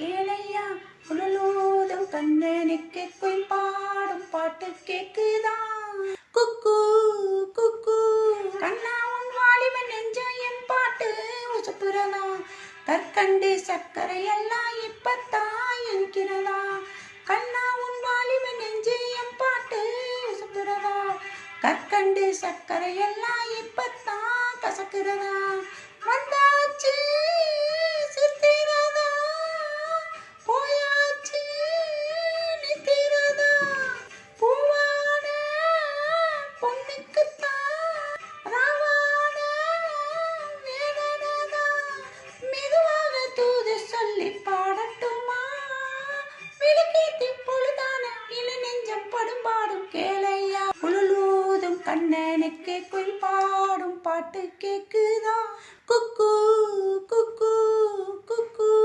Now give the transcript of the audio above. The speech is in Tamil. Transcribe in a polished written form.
ஏழையா உழலூதும் கண்ணனுக்கு குயில் பாடும் பாட்டு கேக்குதா? குக்கு குக்கு கண்ணா உன் வாலிபன் நெஞ்ச என் பாட்டு உசுப்புறதா? கற்கண்டு சர்க்கரை எல்லாம் இப்பத்தான் இருக்கிறதா? கண்ணா உன் வாலிபன் நெஞ்சு என் பாட்டு உசுப்புறதா? கற்கண்டு சர்க்கரை எல்லாம் இப்பத்தான் கசக்குறதா? வந்தாச்சு சித்திரதா, போயாச்சு நித்திரதா. பூவான பொண்ணுக்குத்தான் ராவான வேதனதா. மெதுவாக தூது சொல்லி பாடட்டுமா? விளக்கேத்தி பொழுதான இள நெஞ்சம் படும் பாடும் கேளையா. உழலூதும் கண்ணனுக்கு குயில் பாடும் பாட்டு கேக்குது.